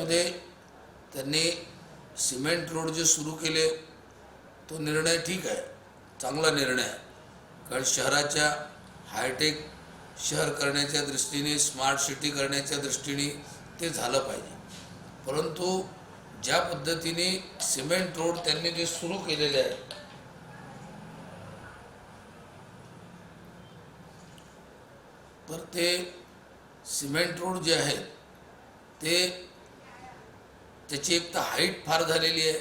त्याच्यामध्ये त्यांनी cement road जे सुरू केले तो निर्णय ठीक आहे, चांगला निर्णय आहे. कारण शहराच्या हायटेक शहर करण्याच्या दृष्टीने, स्मार्ट सिटी करण्याच्या दृष्टीने ते झालं पाहिजे. परंतु ज्या पद्धतीने सिमेंट रोड त्यांनी जे सुरू केलेले आहे तर ते सिमेंट रोड जे आहेत ते त्याची एक तर हाईट फार झालेली आहे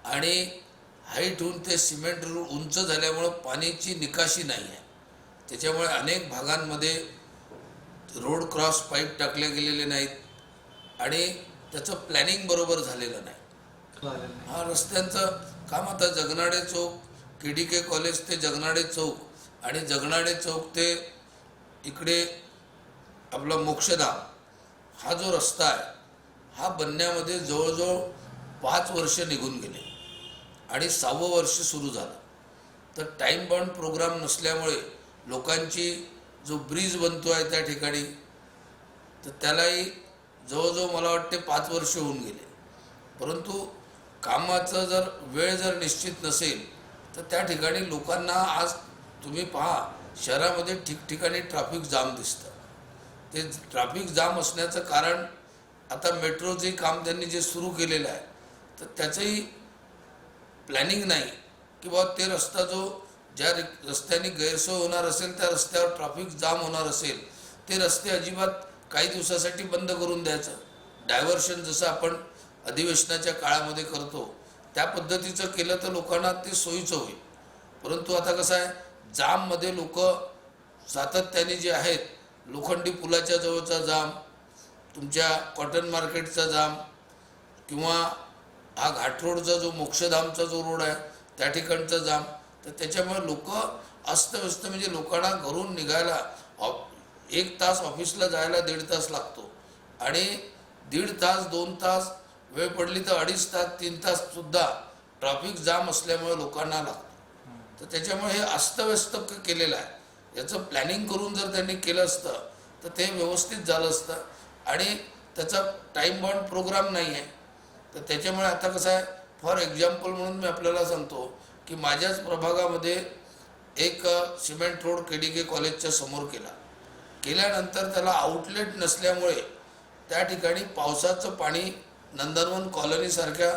आणि हाईट होऊन ते सिमेंट रोड उंच झाल्यामुळं पाण्याची निकासी नाही आहे. त्याच्यामुळे अनेक भागांमध्ये रोड क्रॉस पाईप टाकले गेलेले नाहीत आणि त्याचं प्लॅनिंग बरोबर झालेलं नाही. हा रस्त्यांचं काम आता जगनाडे चौक, KDK कॉलेज ते जगनाडे चौक आणि जगनाडे चौक ते इकडे आपला मोक्षधाम हा जो रस्ता आहे हा बनण्यामध्ये जवळजवळ 5 वर्ष निघून गेले आणि 6वं वर्ष सुरू झालं. तर टाईम बाउंड प्रोग्राम नसल्यामुळे लोकांची जो ब्रिज बनतो आहे त्या ठिकाणी तर त्यालाही जवळजवळ मला वाटते 5 वर्ष होऊन गेले. परंतु कामाचं जर वेळ जर निश्चित नसेल तर त्या ठिकाणी लोकांना आज तुम्ही पहा शहरामध्ये ठिकठिकाणी ट्रॅफिक जाम दिसतं. ते ट्रॅफिक जाम असण्याचं कारण आता मेट्रोचे काम त्यांनी जे सुरू केलेलं आहे तर त्याचंही प्लॅनिंग नाही की बाबा ते रस्ता जो ज्या रस्त्याने गैरसोय होणार असेल त्या रस्त्यावर ट्रॅफिक जाम होणार असेल ते रस्ते अजिबात काही दिवसासाठी बंद करून द्यायचं. डायव्हर्शन जसं आपण अधिवेशनाच्या काळामध्ये करतो त्या पद्धतीचं केलं तर लोकांना ते सोयीचं होईल. परंतु आता कसं आहे जाममध्ये लोक सातत्याने जे आहेत लोखंडी पुलाच्या जवळचा जाम, तुमच्या कॉटन मार्केटचा जाम किंवा हा घाटरोडचा जो मोक्षधामचा जो रोड आहे त्या ठिकाणचा जाम तर त्याच्यामुळे लोक अस्तव्यस्त म्हणजे लोकांना घरून निघायला 1 तास ऑफिसला जायला 1.5 तास लागतो आणि 1.5 तास 2 तास वेळ पडली तर 2.5 तास 3 तास सुद्धा ट्रॅफिक जाम असल्यामुळे लोकांना लागतो. तर त्याच्यामुळे हे अस्तव्यस्त केलेलं आहे. याचं प्लॅनिंग करून जर त्यांनी केलं असतं तर ते व्यवस्थित झालं असतं आणि त्याचा टाईम बाउंड प्रोग्राम नाही आहे. तर त्याच्यामुळे आता कसं आहे फॉर एक्झाम्पल म्हणून मी आपल्याला सांगतो की माझ्याच प्रभागामध्ये एक सिमेंट रोड KDK कॉलेजच्या समोर केल्यानंतर त्याला आउटलेट नसल्यामुळे त्या ठिकाणी पावसाचं पाणी नंदनवन कॉलनीसारख्या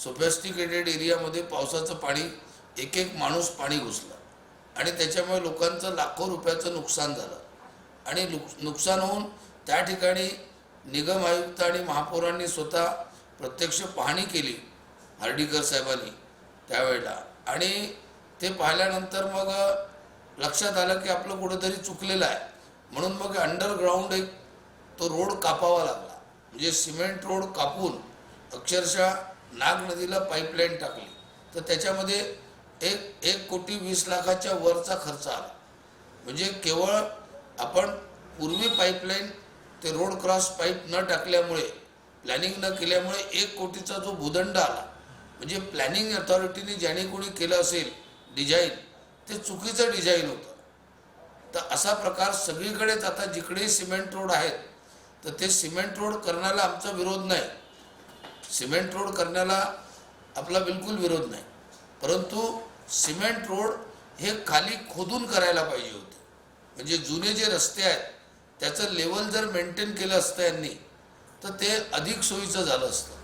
सोफिस्टिकेटेड एरियामध्ये पावसाचं पाणी एक माणूस पाणी घुसलं आणि त्याच्यामुळे लोकांचं लाखो रुपयाचं नुकसान झालं आणि नुकसान होऊन त्या ठिकाणी निगम आयुक्त आणि महापौरांनी स्वतः प्रत्यक्ष पाहणी केली हर्डीकर साहेबांनी त्यावेळेला आणि ते पाहिल्यानंतर मग लक्षात आलं की आपलं कुठंतरी चुकलेलं आहे. म्हणून मग अंडरग्राऊंड एक तो रोड कापावा लागला. म्हणजे सिमेंट रोड कापून अक्षरशः नाग नदीला पाईपलाईन टाकली तर त्याच्यामध्ये 1,20,00,000च्या वरचा खर्च आला. म्हणजे केवळ आपण पूर्वी पाईपलाईन ते रोड क्रॉस पाईप न टाकल्यामुळे प्लॅनिंग न केल्यामुळे 1 कोटीचा जो भूदंड आला. म्हणजे प्लॅनिंग अथॉरिटीने ज्याने कोणी केलं असेल डिझाईन ते चुकीचं डिझाईन होतं. तर असा प्रकार सगळीकडेच आता जिकडे सिमेंट रोड आहेत तर ते सिमेंट रोड करण्याला आमचा विरोध नाही, सिमेंट रोड करण्याला आपला बिलकुल विरोध नाही. परंतु सिमेंट रोड हे खाली खोदून करायला पाहिजे होते. म्हणजे जुने जे रस्ते आहेत त्याचं लेवल जर मेंटेन केलं असतं यांनी तर ते अधिक सोयीचं झालं असतं.